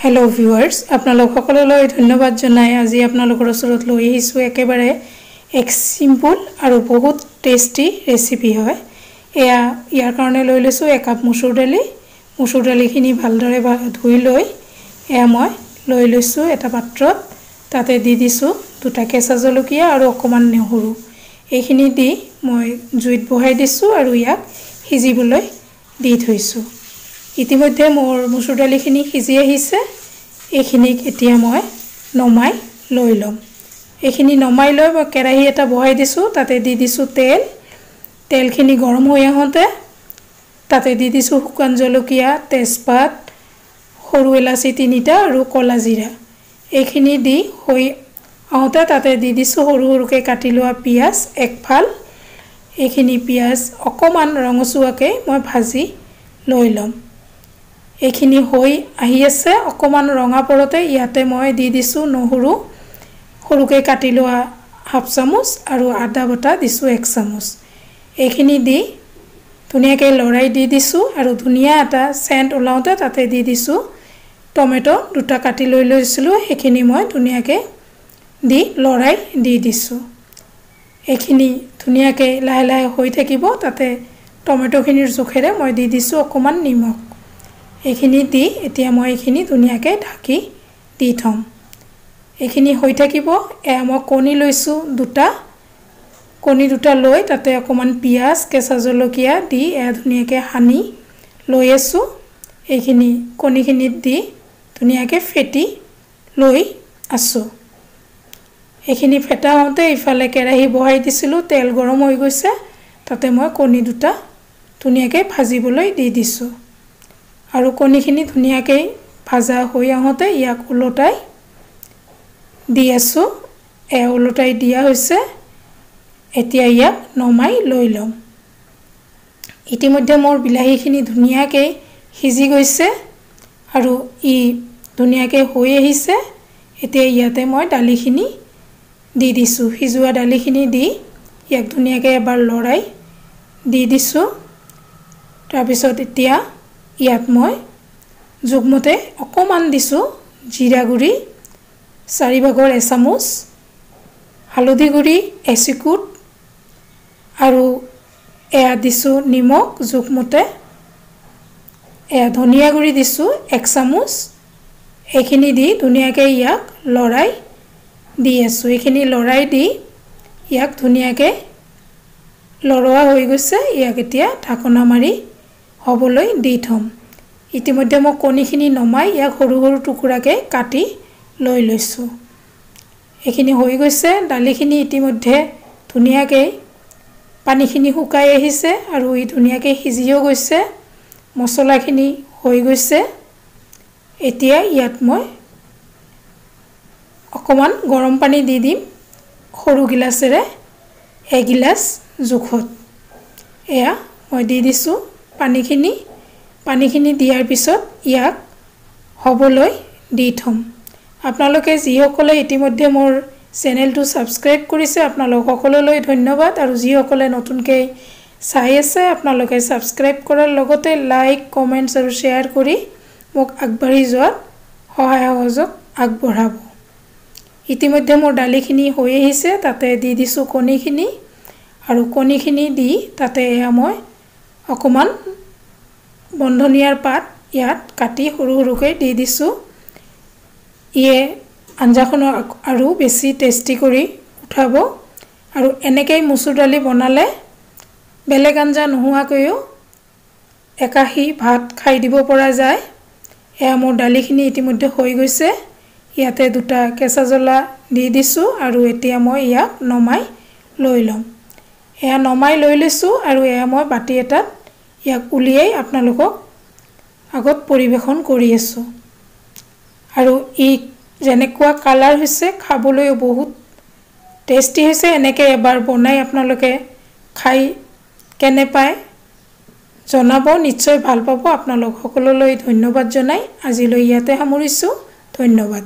hello viewers আপোনালোক সকললৈ ধন্যবাদ জনাই আজি আপোনালোকৰ ওচৰত লৈ আহিছো একেবাৰে এক সিম্পল আৰু বহুত টেস্টি ৰেচিপি হয় এয়া ইয়াৰ কাৰণে লৈ লৈছো এক কাপ মসুৰ দালিখিনি ভালদৰে ধুই লৈ এয়া মই লৈ লৈছো এটা পাত্ৰত তাতে দি দিছো দুটা কেঁচা জলকীয়া আৰু অকমান নহৰু এইখিনি দি মই জুইত বহাই দিছো আৰু ইয়াক সিজিবলৈ দি থৈছো ইতিমধ্যে মোৰ মসুৰ দালিখিনি সিজি আহিছে এইখিনিক এতিয়া মই নমাই লৈ লম এইখিনি নমাই লৈ মই কেৰাহী এটা বহাই দিছো তাতে দি দিছো তেলখিনি গৰম হৈ আহতে তাতে দি দিছো শুকান জলকীয়া তেজপাত সৰু ইলাচি তিনিটা আৰু কলা জিৰা এইখিনি দি হৈ আহতে তাতে দি দিছো সৰু সৰুকে কাটি লোৱা পিয়াজ এক ফাল এইখিনি পিয়াজ অকমান ৰঙচুৱাকে মই ভাজি লৈ লম এইখিনি হৈ আহি আছে অকমান ৰঙা পৰতে ইয়াতে মই দি দিছো নহৰু সৰুকে কাটি লোৱা হাফ চামুচ আৰু আদা বটা দিছো 1 চামুচ এইখিনি দি ধুনিয়াকে লৰাই দি দিছো আৰু ধুনিয়া এটা সেন্ট ওলাওতে তাতে দি দিছো টমেটো দুটা কাটি লৈ লৈছিলো এইখিনি মই ধুনিয়াকে দি লৰাই দি দিছো এইখিনি ধুনিয়াকে লাহে লাহে হৈ থাকিব তাতে টমেটোখিনিৰ জোখেৰে মই দি দিছো অকমান নিমখ এইখিনি দি এতিয়া মই এইখিনি ধুনিয়াকে ঢাকি দি থম এইখিনি হৈ থাকিব এয়া মই কণী লৈছো কণী দুটা লৈ তাতে অকমান পিয়াজ কেঁচা জলকীয়া দি এয়া ধুনিয়াকে হানি লৈ আছো এইখিনি কণীখিনিত দি ধুনিয়াকে ফেটি লৈ আছো এইখিনি ফেটা হওঁতে ইফালে কেৰাহী বহাই দিছিলো তেল গৰম হৈ গৈছে তাতে মই কণী দুটা ধুনিয়াকে ভাজিবলৈ দি দিছো আৰু কণীখিনি ধুনিয়াকে ভাজা হৈ আহতে ইয়াক উলটাই দি আছো উলটাই দিয়া হৈছে এতিয়া ইয়াক নমাই লৈ লম ইতিমধ্যে মোৰ বিলাহীখিনি ধুনিয়াকে সিজি গৈছে আৰু ই ধুনিয়াকে হৈ আহিছে এতিয়া ইয়াতে মই দালিখিনি দি দিছো সিজোৱা দালিখিনি দি ইয়াক ধুনিয়াকে এবাৰ লৰাই দি দিছো তাৰ পিছত এতিয়া ইয়াত মই জুগমতে অকমান দিছো জিৰা গুৰি 4 ভাগৰ 1 চামুচ হালধি গুৰি এচিকুট আৰু এয়া দিছো নিমখ জুগমতে এয়া ধনিয়া গুৰি দিছো 1 চামুচ এইখিনি দি ধুনিয়াকে ইয়াক লৰাই দি আছো এইখিনি লৰাই দি ইয়াক ধুনিয়াকে লৰোৱা হৈ গৈছে ইয়াক এতিয়া ঢাকনা মাৰি হবলৈ দি থম ইতিমধ্যে মই কণীখিনি নমাই ইয়াক সৰু সৰু টুকুৰাকে কাটি লৈ লৈছো এইখিনি হৈ গৈছে দালিখিনি ইতিমধ্যে ধুনিয়াকে পানীখিনি শুকাই আহিছে আৰু ই ধুনিয়াকে সিজিও গৈছে মছলাখিনি হৈ গৈছে এতিয়া ইয়াত মই অকমান গৰম পানী দি দিম সৰু গিলাসেৰে 1 গিলাস জোখত এয়া মই দি দিছো পানীখিনি দিয়াৰ পিছত ইয়াক হবলৈ দি থম আপোনালোকে যিসকলে ইতিমধ্যে মোৰ চেনেলটো সাবস্ক্ৰাইব কৰিছে আপোনালোক সকললৈ ধন্যবাদ আৰু যিসকলে নতুনকৈ চাই আছে আপোনালোকে সাবস্ক্ৰাইব কৰাৰ লগতে লাইক কমেন্টছ আৰু শেয়াৰ কৰি মোক আগবাঢ়ি যোৱাত সহায় সহযোগ আগবঢ়াব ইতিমধ্যে মোৰ দালিখিনি হৈ আহিছে তাতে দি দিছো কণীখিনি আৰু কণীখিনি দি তাতে এয়া মই অকমান বন্ধনিয়াৰ পাত ইয়াত কাটি সৰু সৰুকৈ দি দিছো ইয়ে আঞ্জাখন আৰু বেছি টেস্টি কৰি উঠাব আৰু এনেকৈ মসুৰ দালি বনালে বেলেগ আঞ্জা নোহোৱাকৈও একাহী ভাত খাই দিব পৰা যায় এয়া মোৰ দালিখিনি ইতিমধ্যে হৈ গৈছে ইয়াতে দুটা কেঁচা জ্বলা দি দিছো আৰু এতিয়া মই ইয়াক নমাই লৈ লম এয়া নমাই লৈ লৈছো আৰু এয়া মই বাটি এটাত ইয়াক উলিয়াই আপোনালোকক আগত পৰিবেশন কৰি আছো আৰু ই যেনেকুৱা কালাৰ হৈছে খাবলৈ বহুত টেস্টি হৈছে এনেকৈ এবাৰ বনাই আপোনালোকে খাই কেনে পায় জনাব নিশ্চয় ভাল পাব আপোনালোক সকললৈ ধন্যবাদ জনাই আজিলৈ ইয়াতে সামৰিছো ধন্যবাদ